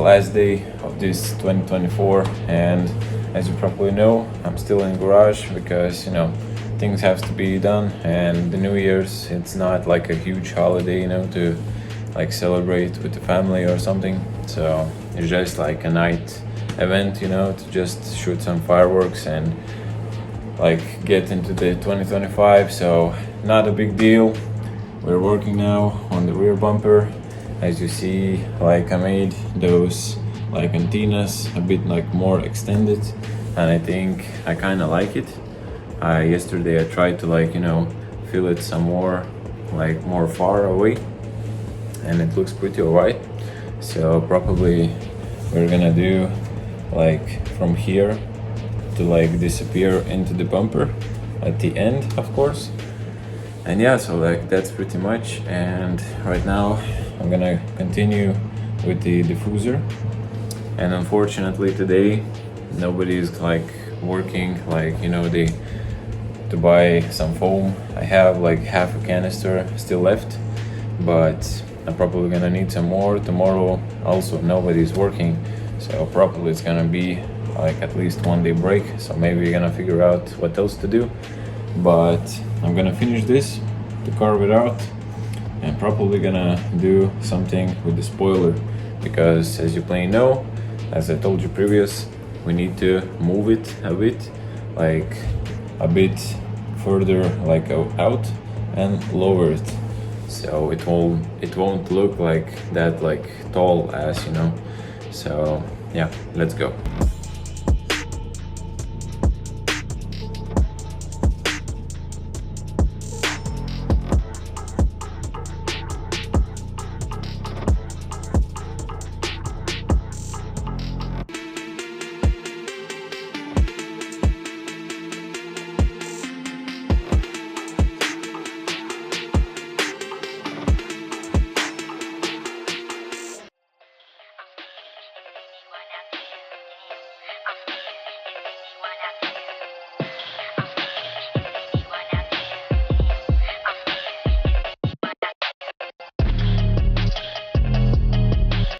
last day of this 2024, and as you probably know, I'm still in garage because things have to be done, and the New Year's, it's not like a huge holiday to like celebrate with the family or something. So it's just like a night event, to just shoot some fireworks and like get into the 2025. So not a big deal. We're working now on the rear bumper. As you see, like I made those like antennas a bit like more extended, and I think I kind of like it. Yesterday I tried to like fill it some more, like more far away, and it looks pretty alright. So probably we're gonna do like from here to like disappear into the bumper at the end, of course. And yeah, so like that's pretty much. And right now I'm gonna continue with the diffuser, and unfortunately today nobody is like working, like to buy some foam. I have like half a canister still left, but I'm probably gonna need some more tomorrow. Also nobody's working, so probably it's gonna be like at least 1 day break, so maybe we're gonna figure out what else to do. But I'm gonna finish this to carve it out, and probably gonna do something with the spoiler, because as you plain know, as I told you previous, we need to move it a bit, like a bit further like out and lower it, so it won't look like that like tall as so yeah, let's go.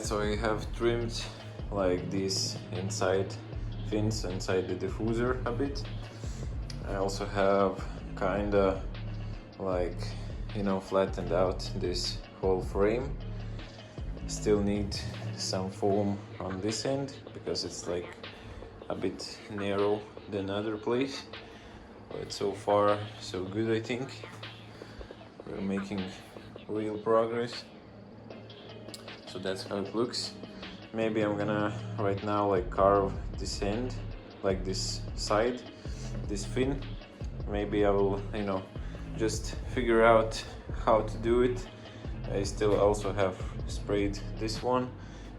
So I have trimmed like these inside fins inside the diffuser a bit. I also have kinda like flattened out this whole frame. Still need some foam on this end because it's like a bit narrow than other place, but so far so good. I think we're making real progress. So that's how it looks. Maybe I'm gonna right now like carve this end, like this side, this fin. Maybe I will just figure out how to do it. I still also have sprayed this one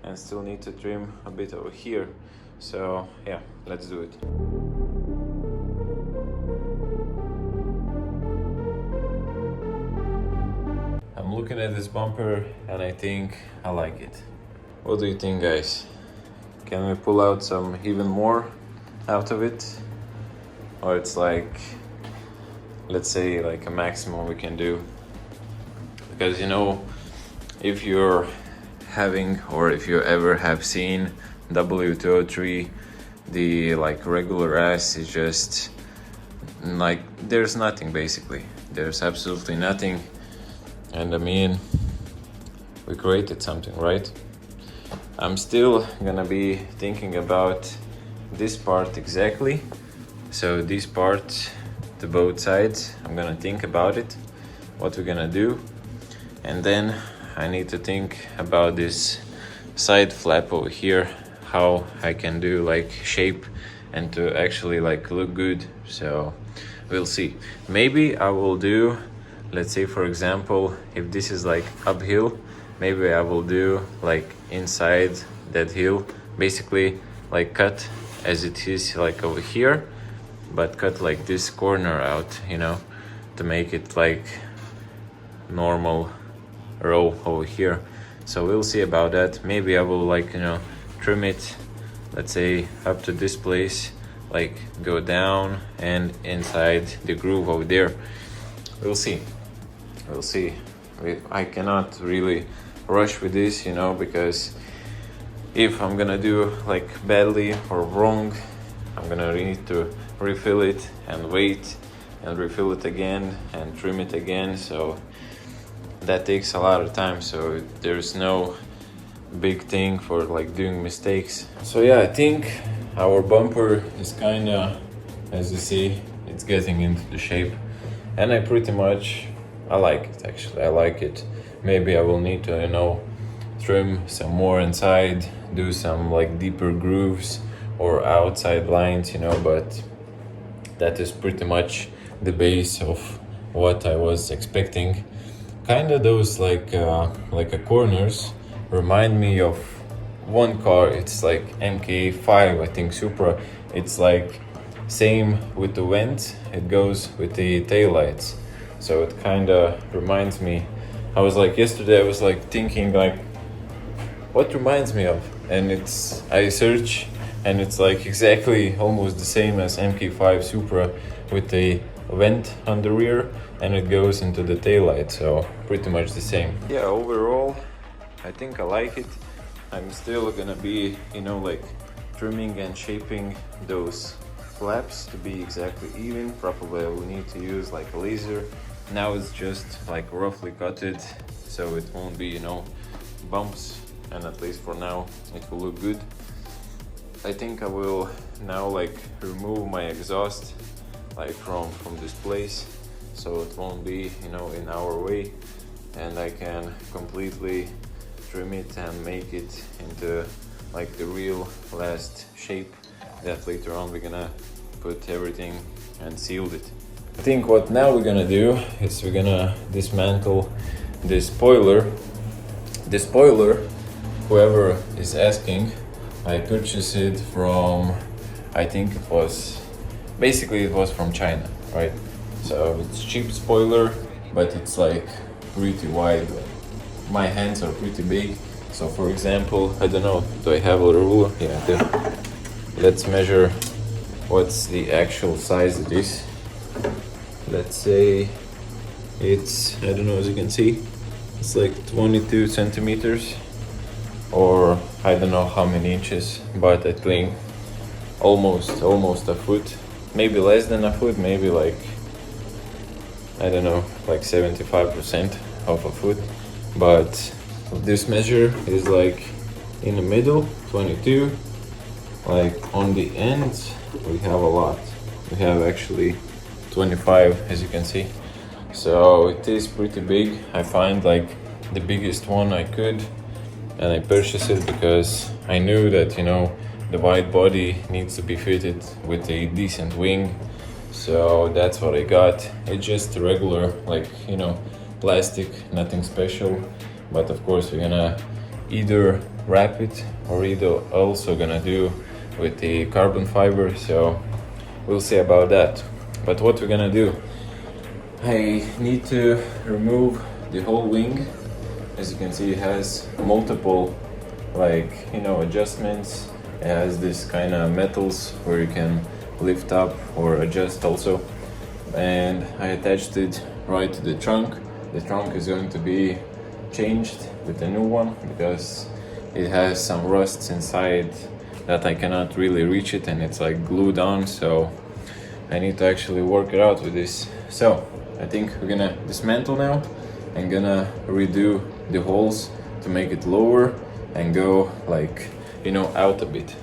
and still need to trim a bit over here. So yeah, let's do it. I'm looking at this bumper and I think I like it. What do you think, guys? Can we pull out some even more out of it? Or it's like, let's say like a maximum we can do? Because if you're having, or if you ever have seen W203, the like regular ass is just like there's nothing, basically. There's absolutely nothing. And I mean, we created something, right? I'm still gonna be thinking about this part exactly. So this part, to both sides, I'm gonna think about it, what we're gonna do. And then I need to think about this side flap over here, how I can do like shape and to actually like look good. So we'll see. Maybe I will do, let's say for example, if this is like uphill, maybe I will do like inside that hill, basically like cut as it is like over here, but cut like this corner out, to make it like normal row over here. So we'll see about that. Maybe I will like trim it, let's say up to this place, like go down and inside the groove over there. We'll see. I cannot really rush with this, because if I'm gonna do like badly or wrong, I'm gonna need to refill it and wait and refill it again and trim it again. So that takes a lot of time, so there's no big thing for like doing mistakes. So yeah, I think our bumper is kinda, as you see, it's getting into the shape, and I like it actually. I like it. Maybe I will need to, you know, trim some more inside, do some like deeper grooves or outside lines, you know, but that is pretty much the base of what I was expecting. Kinda those like a corners remind me of one car. It's like MK5, I think, Supra. It's like same with the vent, it goes with the taillights. So it kinda reminds me. I was like yesterday, I was like thinking like, what reminds me of? And I search, and it's like exactly almost the same as MK5 Supra with the vent on the rear, and it goes into the taillight, so pretty much the same. Yeah, overall, I think I like it. I'm still gonna be, you know, like trimming and shaping those flaps to be exactly even. Probably I will need to use like a laser. Now it's just like roughly cut it, so it won't be, you know, bumps, and at least for now it will look good. I think I will now like remove my exhaust like from this place, so it won't be, you know, in our way, and I can completely trim it and make it into like the real last shape that later on we're gonna put everything and seal it. I think what now we're gonna do is we're gonna dismantle this spoiler. The spoiler, whoever is asking, I purchased it from, I think it was from China, right? So it's cheap spoiler, but it's like pretty wide. My hands are pretty big. So for example, I don't know, do I have a ruler? Yeah, I do. Let's measure what's the actual size it is. Let's say it's, I don't know, as you can see, it's like 22 centimeters, or I don't know how many inches, but I think almost a foot, maybe less than a foot, maybe like, I don't know, like 75% of a foot. But this measure is like in the middle, 22. Like on the ends, we have a lot. We have actually 25, as you can see. So it is pretty big. I find like the biggest one I could, and I purchased it because I knew that, you know, the wide body needs to be fitted with a decent wing. So that's what I got. It's just a regular, like, you know, plastic, nothing special. But of course we're gonna either wrap it or either also gonna do with the carbon fiber, so we'll see about that. But what we're gonna do, I need to remove the whole wing. As you can see, it has multiple, like, you know, adjustments. It has this kind of metals where you can lift up or adjust also. And I attached it right to the trunk. The trunk is going to be changed with a new one because it has some rusts inside that I cannot really reach it, and it's like glued on, so I need to actually work it out with this. So I think we're gonna dismantle now and gonna redo the holes to make it lower and go, like, you know, out a bit.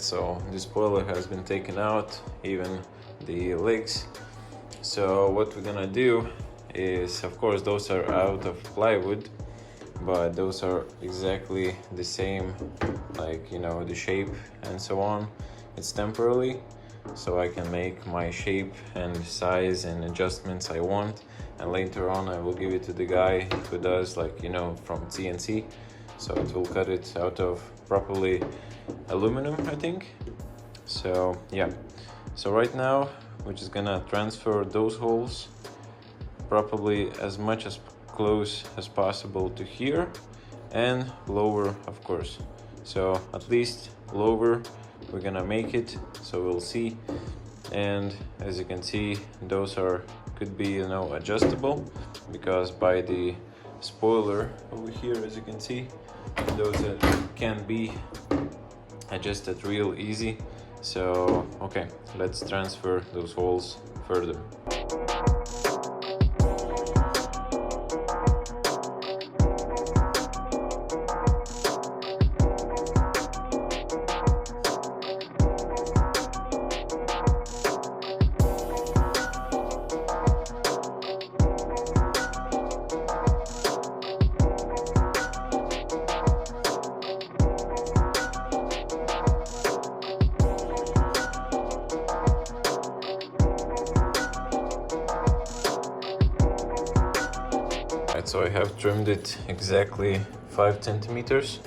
So the spoiler has been taken out, even the legs. So what we're gonna do is, of course, those are out of plywood, but those are exactly the same, like, you know, the shape and so on. It's temporarily, so I can make my shape and size and adjustments I want, and later on I will give it to the guy who does, like, you know, from CNC. so it will cut it out of probably aluminum, I think. So yeah, so right now we're just gonna transfer those holes probably as much as close as possible to here, and lower of course. So at least lower we're gonna make it, so we'll see. And as you can see, those could be, you know, adjustable, because by the spoiler over here, as you can see, those can be adjusted real easy. So okay, let's transfer those holes further. So I have trimmed it exactly 5 centimeters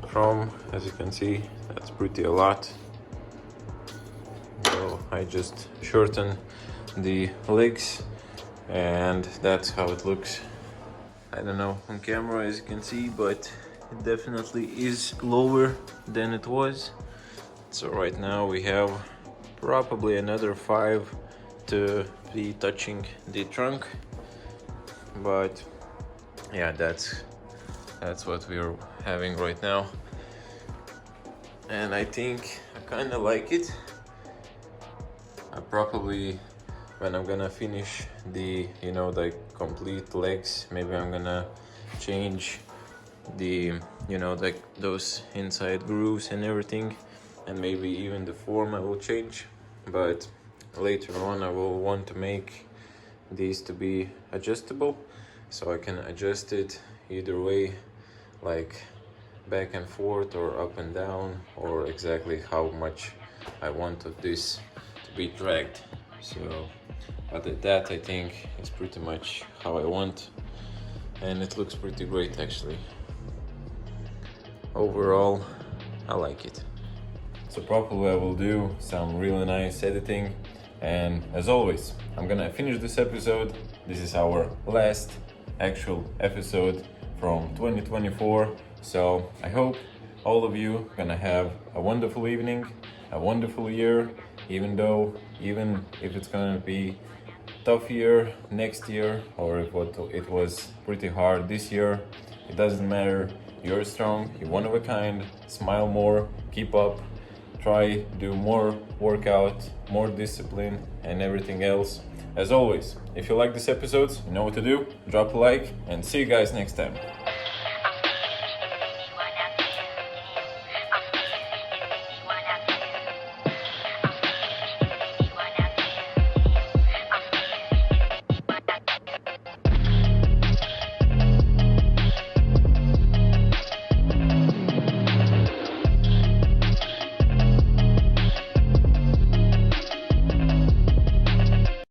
from, as you can see, that's pretty a lot. So I just shorten the legs, and that's how it looks. I don't know on camera, as you can see, but it definitely is lower than it was. So right now we have probably another 5 to be touching the trunk, but yeah, that's what we're having right now, and I think I kind of like it. I probably, when I'm gonna finish the, you know, the complete legs, maybe I'm gonna change the, you know, like those inside grooves and everything, and maybe even the form I will change. But later on I will want to make these to be adjustable, so I can adjust it either way, like back and forth or up and down, or exactly how much I want of this to be dragged. So but that I think is pretty much how I want, and it looks pretty great actually. Overall, I like it. So probably I will do some really nice editing, and as always, I'm gonna finish this episode. This is our last actual episode from 2024, so I hope all of you gonna have a wonderful evening, a wonderful year, even if it's gonna be tough year next year, or if it was pretty hard this year. It doesn't matter. You're strong, you're one of a kind. Smile more, keep up, try do more workout, more discipline, and everything else. As always, if you like this episode, you know what to do. Drop a like, and see you guys next time.